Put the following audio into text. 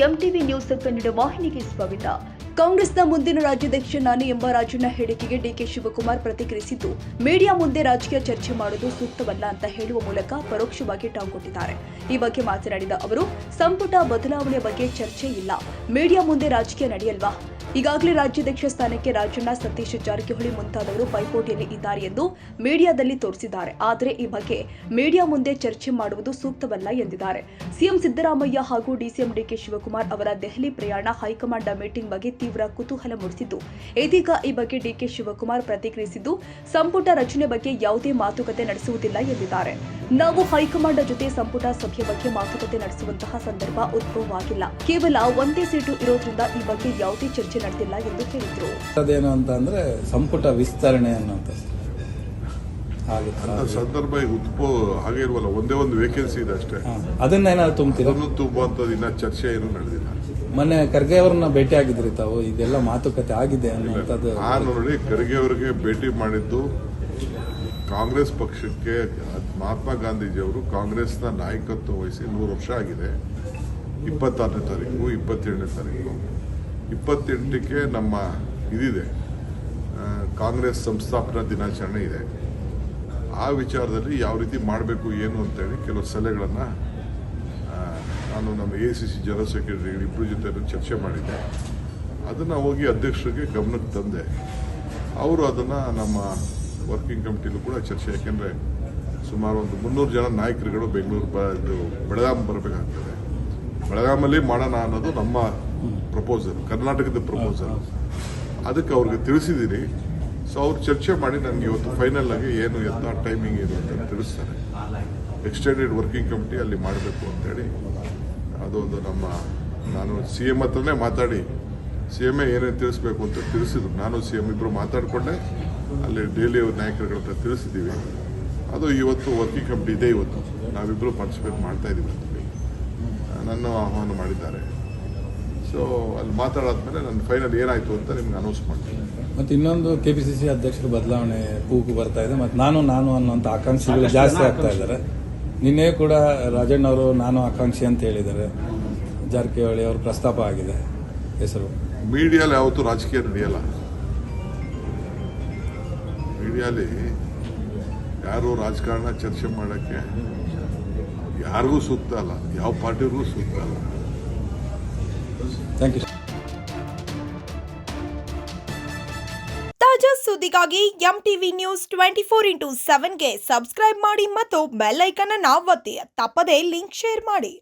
MTV news Kannada ವಾಹಿನಿಗೆ ಸ್ವಾಗತ. ಕಾಂಗ್ರೆಸ್ನ ಮುಂದಿನ ರಾಜ್ಯಾಧ್ಯಕ್ಷ ನಾನು ಎಂಬ ರಾಜಣ್ಣ ಹೇಳಿಕೆಗೆ ಡಿಕೆ ಶಿವಕುಮಾರ್ ಪ್ರತಿಕ್ರಿಯಿಸಿದ್ದು, ಮೀಡಿಯಾ ಮುಂದೆ ರಾಜಕೀಯ ಚರ್ಚೆ ಮಾಡುವುದು ಸೂಕ್ತವಲ್ಲ ಅಂತ ಹೇಳುವ ಮೂಲಕ ಪರೋಕ್ಷವಾಗಿ ಟಾಂಗ್ ಕೊಟ್ಟಿದ್ದಾರೆ. ಈ ಬಗ್ಗೆ ಮಾತನಾಡಿದ ಅವರು, ಸಂಪುಟ ಬದಲಾವಣೆ ಬಗ್ಗೆ ಚರ್ಚೆ ಇಲ್ಲ, ಮೀಡಿಯಾ ಮುಂದೆ ರಾಜಕೀಯ ನಡೆಯಲ್ವಾ? ಈಗಾಗಲೇ ರಾಜ್ಯಾಧ್ಯಕ್ಷ ಸ್ಥಾನಕ್ಕೆ ರಾಜಣ್ಣ, ಸತೀಶ್ ಜಾರಕಿಹೊಳಿ ಮುಂತಾದವರು ಪೈಪೋಟಿಯಲ್ಲಿ ಇದ್ದಾರೆ ಎಂದು ಮೀಡಿಯಾದಲ್ಲಿ ತೋರಿಸಿದ್ದಾರೆ. ಆದರೆ ಈ ಬಗ್ಗೆ ಮೀಡಿಯಾ ಮುಂದೆ ಚರ್ಚೆ ಮಾಡುವುದು ಸೂಕ್ತವಲ್ಲ ಎಂದಿದ್ದಾರೆ. ಸಿಎಂ ಸಿದ್ದರಾಮಯ್ಯ ಹಾಗೂ ಡಿಸಿಎಂ ಡಿಕೆ ಶಿವಕುಮಾರ್ ಅವರ ದೆಹಲಿ ಪ್ರಯಾಣ ಹೈಕಮಾಂಡ್ ಮೀಟಿಂಗ್ ಬಗ್ಗೆ ತೀವ್ರ ಕುತೂಹಲ ಮೂಡಿಸಿದ್ದು, ಇದೀಗ ಈ ಬಗ್ಗೆ ಡಿಕೆ ಶಿವಕುಮಾರ್ ಪ್ರತಿಕ್ರಿಯಿಸಿದ್ದು, ಸಂಪುಟ ರಚನೆ ಬಗ್ಗೆ ಯಾವುದೇ ಮಾತುಕತೆ ನಡೆಸುವುದಿಲ್ಲ ಎಂದಿದ್ದಾರೆ. ನಾವು ಹೈಕಮಾಂಡ್ ಜೊತೆ ಸಂಪುಟ ಸಭೆಯ ಬಗ್ಗೆ ಮಾತುಕತೆ ನಡೆಸುವಂತಹ ಸಂದರ್ಭ ಉದ್ಭವವಾಗಿಲ್ಲ. ಕೇವಲ ಒಂದೇ ಸೀಟು ಇರೋದ್ರಿಂದ ಈ ಬಗ್ಗೆ ಯಾವುದೇ ಚರ್ಚೆ ನಡೆದಿಲ್ಲ ಎಂದು ಹೇಳಿದರು. ಅದೇನು ಅಂತ ಅಂದ್ರೆ ಸಂಪುಟ ವಿಸ್ತರಣೆ ಅನ್ನೋಂಥ ಸಂದರ್ಭ ಉದ್ಭವ ಹಾಗೆ ಇಲ್ವಲ್ಲ, ಒಂದೇ ಒಂದು ವೇಕೆನ್ಸಿ ಇದೆ ಅಷ್ಟೇ. ಅದನ್ನೇನಾದ್ರು ತುಂಬ್ತೀರಾ? ತುಂಬುವಂಥದ್ದು ಇನ್ನ ಚರ್ಚೆ ಏನು ನಡೆದಿಲ್ಲ. ಮೊನ್ನೆ ಖರ್ಗೆ ಅವ್ರನ್ನ ಭೇಟಿ ಆಗಿದ್ರಿ ತಾವು, ಇದೆಲ್ಲ ಮಾತುಕತೆ ಆಗಿದೆ ಅನ್ನುವಂಥದ್ದು. ನಾನು ನೋಡಿ ಖರ್ಗೆ ಅವರಿಗೆ ಭೇಟಿ ಮಾಡಿದ್ದು ಕಾಂಗ್ರೆಸ್ ಪಕ್ಷಕ್ಕೆ ಮಹಾತ್ಮ ಗಾಂಧೀಜಿಯವರು ಕಾಂಗ್ರೆಸ್ನ ನಾಯಕತ್ವ ವಹಿಸಿ 100 ವರ್ಷ ಆಗಿದೆ. 26ನೇ ತಾರೀಕು 27ನೇ ತಾರೀಕು 28ಕ್ಕೆ ನಮ್ಮ ಇದಿದೆ, ಕಾಂಗ್ರೆಸ್ ಸಂಸ್ಥಾಪನಾ ದಿನಾಚರಣೆ ಇದೆ. ಆ ವಿಚಾರದಲ್ಲಿ ಯಾವ ರೀತಿ ಮಾಡಬೇಕು ಏನು ಅಂತೇಳಿ ಕೆಲವು ಸಲಹೆಗಳನ್ನು ನಾನು ನಮ್ಮ ACC ಜನರಲ್ ಸೆಕ್ರೆಟರಿ ಇಬ್ಬರು ಜೊತೆ ಚರ್ಚೆ ಮಾಡಿದ್ದೆ. ಅದನ್ನು ಹೋಗಿ ಅಧ್ಯಕ್ಷರಿಗೆ ಗಮನಕ್ಕೆ ತಂದೆ. ಅವರು ಅದನ್ನು ನಮ್ಮ ವರ್ಕಿಂಗ್ ಕಮಿಟಿಲೂ ಕೂಡ ಚರ್ಚೆ, ಯಾಕೆಂದರೆ ಸುಮಾರು ಒಂದು 300 ಜನ ನಾಯಕರುಗಳು ಬೆಳಗಾಂ ಬರಬೇಕಾಗ್ತದೆ. ಬೆಳಗಾಮಲ್ಲಿ ಮಾಡೋಣ ಅನ್ನೋದು ನಮ್ಮ ಪ್ರಪೋಸಲ್, ಕರ್ನಾಟಕದ ಪ್ರಪೋಸಲ್. ಅದಕ್ಕೆ ಅವ್ರಿಗೆ ತಿಳಿಸಿದ್ದೀನಿ. ಸೊ ಅವ್ರು ಚರ್ಚೆ ಮಾಡಿ ನನಗೆ ಇವತ್ತು ಫೈನಲ್ ಆಗಿ ಏನು ಎಂಥ ಟೈಮಿಂಗ್ ಏನು ಅಂತ ತಿಳಿಸ್ತಾರೆ. ಎಕ್ಸ್ಟೆಂಡೆಡ್ ವರ್ಕಿಂಗ್ ಕಮಿಟಿ ಅಲ್ಲಿ ಮಾಡಬೇಕು ಅಂತೇಳಿ ಅದೊಂದು ನಾನು CM ಹತ್ರನೇ ಮಾತಾಡಿ CM ಏನೇನು ತಿಳಿಸ್ಬೇಕು ಅಂತ ತಿಳಿಸಿದ್ರು. ನಾನು CM ಇಬ್ಬರು ಮಾತಾಡಿಕೊಂಡೆ ಅಲ್ಲಿ ಡೈಲಿ ನಾಯಕರುಗಳ ಹತ್ರ ತಿಳಿಸಿದ್ದೀವಿ. ಅದು ಇವತ್ತು ವರ್ಕಿಂಗ್ ಕಮಿಟಿ ಇದೆ. ಇವತ್ತು ನಾವಿಬ್ಬರು ಪಾರ್ಟಿಸಿಪೇಟ್ ಮಾಡ್ತಾ ಇದ್ದೀವಿ ಅಂತೇಳಿ ನನ್ನ ಆಹ್ವಾನ ಮಾಡಿದ್ದಾರೆ. ಸೊ ಅಲ್ಲಿ ಮಾತಾಡಾದ್ಮೇಲೆ ನನ್ನ ಫೈನಲ್ ಏನಾಯಿತು ಅಂತ ನಿಮ್ಗೆ ಅನೌನ್ಸ್ ಮಾಡ್ತೀನಿ. ಮತ್ತು ಇನ್ನೊಂದು KPCC ಅಧ್ಯಕ್ಷರ ಬದಲಾವಣೆ ಕೂಗು ಬರ್ತಾ ಇದೆ. ಮತ್ತು ನಾನು ಅನ್ನುವಂಥ ಆಕಾಂಕ್ಷಿಗಳು ಜಾಸ್ತಿ ಆಗ್ತಾ ಇದ್ದಾರೆ. ನಿನ್ನೆ ಕೂಡ ರಾಜಣ್ಣ ಅವರು ನಾನು ಆಕಾಂಕ್ಷಿ ಅಂತ ಹೇಳಿದ್ದಾರೆ. ಜಾರಕಿಹೊಳಿ ಅವರು ಪ್ರಸ್ತಾಪ ಆಗಿದೆ ಹೆಸರು. ಮೀಡಿಯಾಲಿ ಯಾವತ್ತೂ ರಾಜಕೀಯ ನಡೆಯಲ್ಲ. ಮೀಡಿಯಾಲಿ ಯಾರು ರಾಜಕಾರಣ ಚರ್ಚೆ ಮಾಡೋಕ್ಕೆ ಯಾರಿಗೂ ಸೂಕ್ತ ಅಲ್ಲ, ಯಾವ ಪಾರ್ಟಿಗೂ ಸೂಕ್ತ ಅಲ್ಲ. Thank you. ತಾಜಾ ಸುದ್ದಿಗಾಗಿ MTV ನ್ಯೂಸ್ 24/7ಗೆ ಸಬ್ಸ್ಕ್ರೈಬ್ ಮಾಡಿ ಮತ್ತು ಬೆಲ್ ಐಕಾನ್ ಅನ್ನು ಒತ್ತಿ. ತಪ್ಪದೇ ಲಿಂಕ್ ಶೇರ್ ಮಾಡಿ.